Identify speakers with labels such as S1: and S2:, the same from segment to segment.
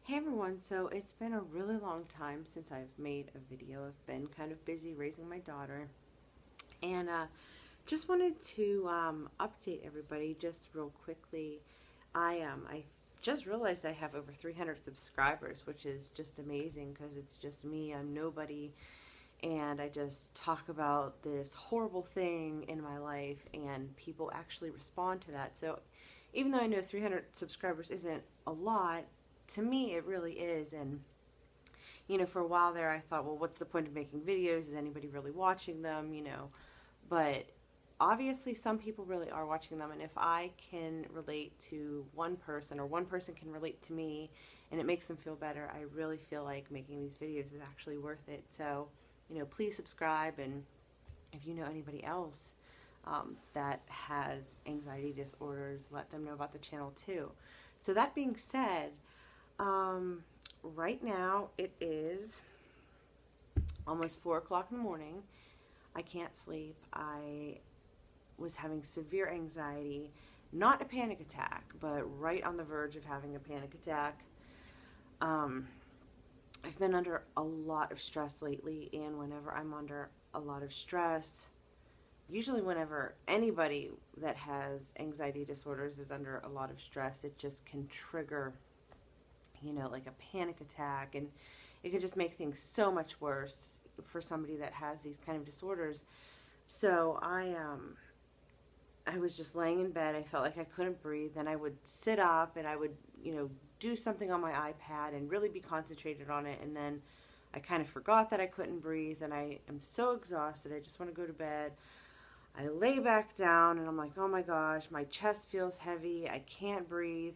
S1: Hey everyone, so it's been a really long time since I've made a video. I've been kind of busy raising my daughter and just wanted to update everybody just real quickly. I just realized I have over 300 subscribers, which is just amazing because it's just me. I'm nobody, and I just talk about this horrible thing in my life, and people actually respond to that. So even though I know 300 subscribers isn't a lot, to me it really is. And for a while there I thought, well, what's the point of making videos? Is anybody really watching them? But obviously some people really are watching them, and if I can relate to one person, or one person can relate to me, and it makes them feel better, I really feel like making these videos is actually worth it. So please subscribe, and if you know anybody else that has anxiety disorders, let them know about the channel too. So that being said, um, right now it is almost 4 o'clock in the morning. I can't sleep. I was having severe anxiety, not a panic attack, but right on the verge of having a panic attack. Um, I've been under a lot of stress lately, and whenever I'm under a lot of stress, usually whenever anybody that has anxiety disorders is under a lot of stress, it just can trigger, like a panic attack, and it can just make things so much worse for somebody that has these kind of disorders. So I was just laying in bed. I felt like I couldn't breathe. Then I would sit up and I would, do something on my iPad and really be concentrated on it. And then I kind of forgot that I couldn't breathe, and I am so exhausted. I just want to go to bed. I lay back down and I'm like, oh my gosh, my chest feels heavy. I can't breathe.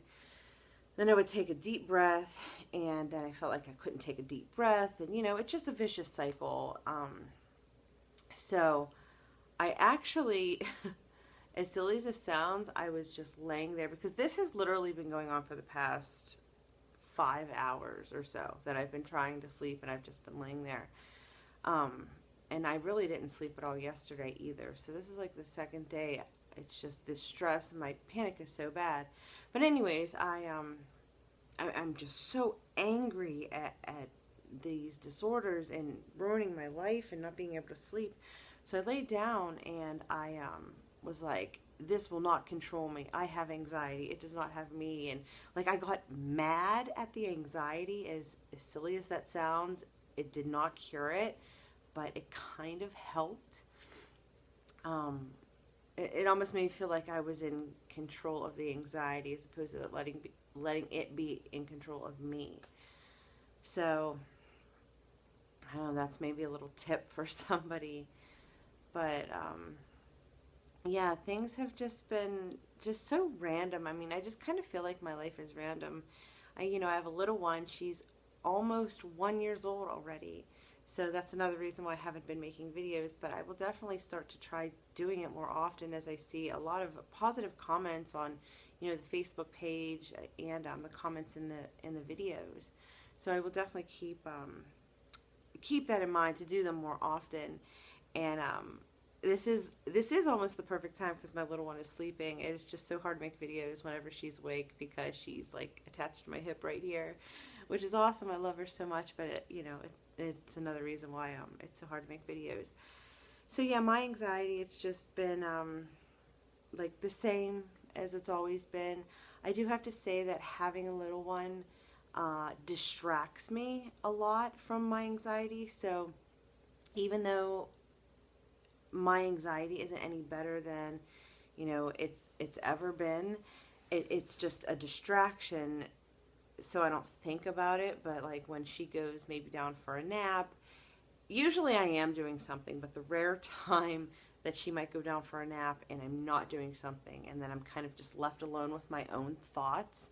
S1: Then I would take a deep breath, and then I felt like I couldn't take a deep breath. And, it's just a vicious cycle. So I actually, as silly as this sounds, I was just laying there because this has literally been going on for the past 5 hours or so that I've been trying to sleep, and I've just been laying there. Um, and I really didn't sleep at all yesterday either. So this is like the second day. It's just this stress, and my panic is so bad. But anyways, I'm just so angry at these disorders and ruining my life and not being able to sleep. So I laid down, and I was like, this will not control me. I have anxiety. It does not have me. And like, I got mad at the anxiety. As silly as that sounds, it did not cure it, but it kind of helped. Um, it almost made me feel like I was in control of the anxiety as opposed to letting it be in control of me. So I don't know, that's maybe a little tip for somebody. But yeah, things have just been just so random. I mean, I just kind of feel like my life is random. I have a little one. She's almost 1 year old already. So that's another reason why I haven't been making videos, but I will definitely start to try doing it more often as I see a lot of positive comments on, the Facebook page, and the comments in the videos. So I will definitely keep that in mind to do them more often. And this is almost the perfect time because my little one is sleeping. It's just so hard to make videos whenever she's awake because she's like attached to my hip right here, which is awesome. I love her so much, but it's another reason why it's so hard to make videos. So yeah, my anxiety, it's just been like the same as it's always been. I do have to say that having a little one distracts me a lot from my anxiety. So even though my anxiety isn't any better than it's ever been, it's just a distraction, so I don't think about it. But like when she goes maybe down for a nap, usually I am doing something, but the rare time that she might go down for a nap and I'm not doing something, and then I'm kind of just left alone with my own thoughts,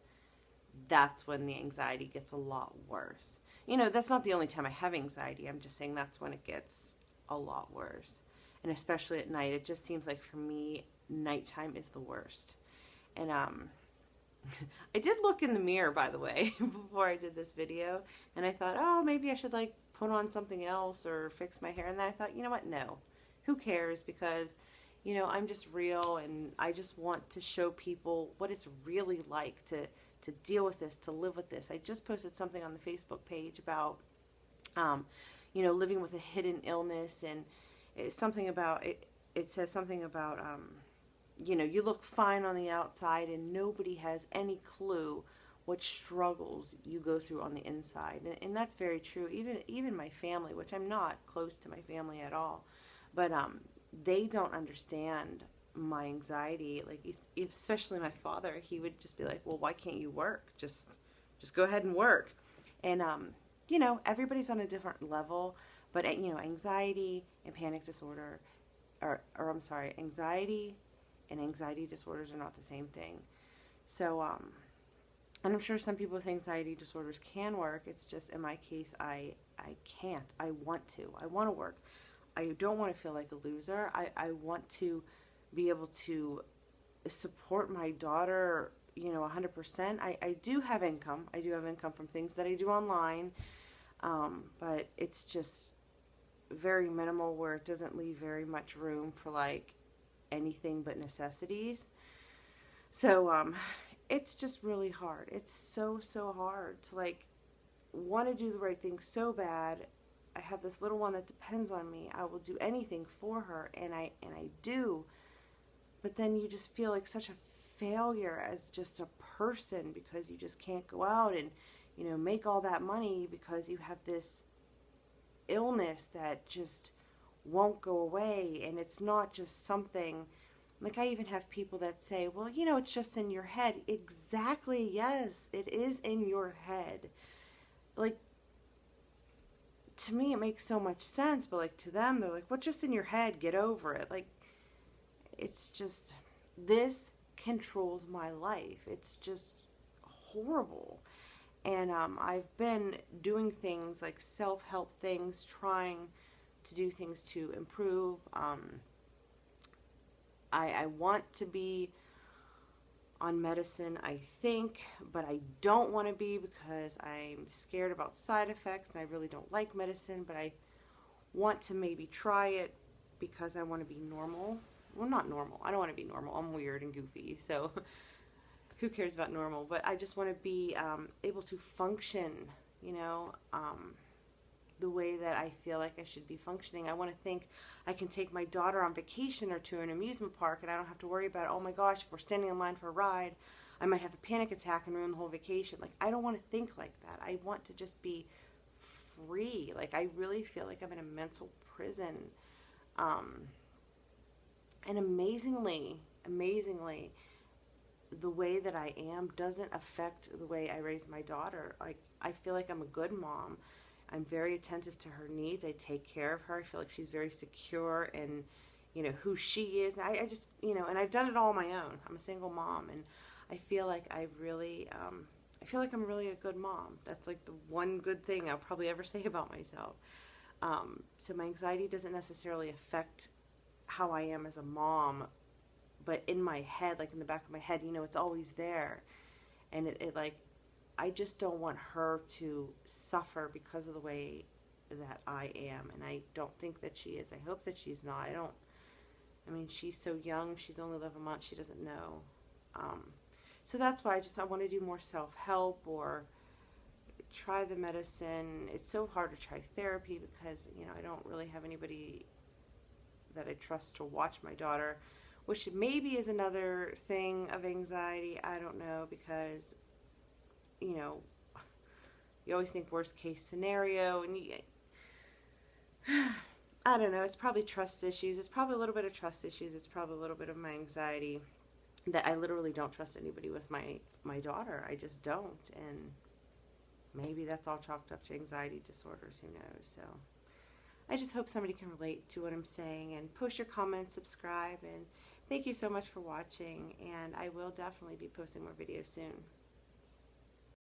S1: that's when the anxiety gets a lot worse. That's not the only time I have anxiety. I'm just saying that's when it gets a lot worse. And especially at night, it just seems like for me, nighttime is the worst. And I did look in the mirror, by the way, before I did this video, and I thought, oh, maybe I should like put on something else or fix my hair. And then I thought, you know what? No, who cares? Because I'm just real, and I just want to show people what it's really like to to deal with this, to live with this. I just posted something on the Facebook page about, you know, living with a hidden illness, and it's something about it. It says something about, you know, you look fine on the outside, and nobody has any clue what struggles you go through on the inside. And that's very true. Even my family, which I'm not close to my family at all, but they don't understand my anxiety. Like, especially my father, he would just be like, well, why can't you work? Just go ahead and work. And you know, everybody's on a different level, but you know, anxiety and panic disorder, or I'm sorry, anxiety and anxiety disorders are not the same thing. So and I'm sure some people with anxiety disorders can work. It's just, in my case, I can't. I want to. I want to work. I don't want to feel like a loser. I want to be able to support my daughter, you know, 100%. I do have income. I do have income from things that I do online, but it's just very minimal, where it doesn't leave very much room for like anything but necessities. So it's just really hard. It's so hard to like want to do the right thing so bad. I have this little one that depends on me. I will do anything for her, and I do. But then you just feel like such a failure as just a person, because you just can't go out and, you know, make all that money because you have this illness that just won't go away. And it's not just something, like, I even have people that say, well, you know, it's just in your head. Exactly, yes, it is in your head. Like, to me, it makes so much sense, but like to them, they're like, what's just in your head? Get over it. Like, it's just, this controls my life. It's just horrible. And I've been doing things like self-help things, trying to do things to improve. I want to be on medicine, I think, but I don't want to be, because I'm scared about side effects, and I really don't like medicine, but I want to maybe try it because I want to be normal. Well, not normal. I don't want to be normal. I'm weird and goofy, so who cares about normal? But I just want to be able to function, you know, the way that I feel like I should be functioning. I want to think I can take my daughter on vacation or to an amusement park, and I don't have to worry about, oh my gosh, if we're standing in line for a ride, I might have a panic attack and ruin the whole vacation. Like, I don't want to think like that. I want to just be free. Like, I really feel like I'm in a mental prison. And amazingly, the way that I am doesn't affect the way I raise my daughter. Like, I feel like I'm a good mom. I'm very attentive to her needs. I take care of her. I feel like she's very secure in, you know, who she is. I just, you know, and I've done it all on my own. I'm a single mom, and I feel like I really, I feel like I'm really a good mom. That's like the one good thing I'll probably ever say about myself. So my anxiety doesn't necessarily affect how I am as a mom, but in my head, like in the back of my head, you know, it's always there. And it like, I just don't want her to suffer because of the way that I am. And I don't think that she is. I hope that she's not. I mean, she's so young. She's only 11 months. She doesn't know. So that's why I want to do more self-help or try the medicine. It's so hard to try therapy because, you know, I don't really have anybody that I trust to watch my daughter, which maybe is another thing of anxiety. I don't know, because, you know, you always think worst case scenario, and I don't know, it's probably trust issues. It's probably a little bit of trust issues. It's probably a little bit of my anxiety that I literally don't trust anybody with my daughter. I just don't. And maybe that's all chalked up to anxiety disorders. Who knows? So I just hope somebody can relate to what I'm saying, and post your comments, subscribe, and thank you so much for watching. And I will definitely be posting more videos soon.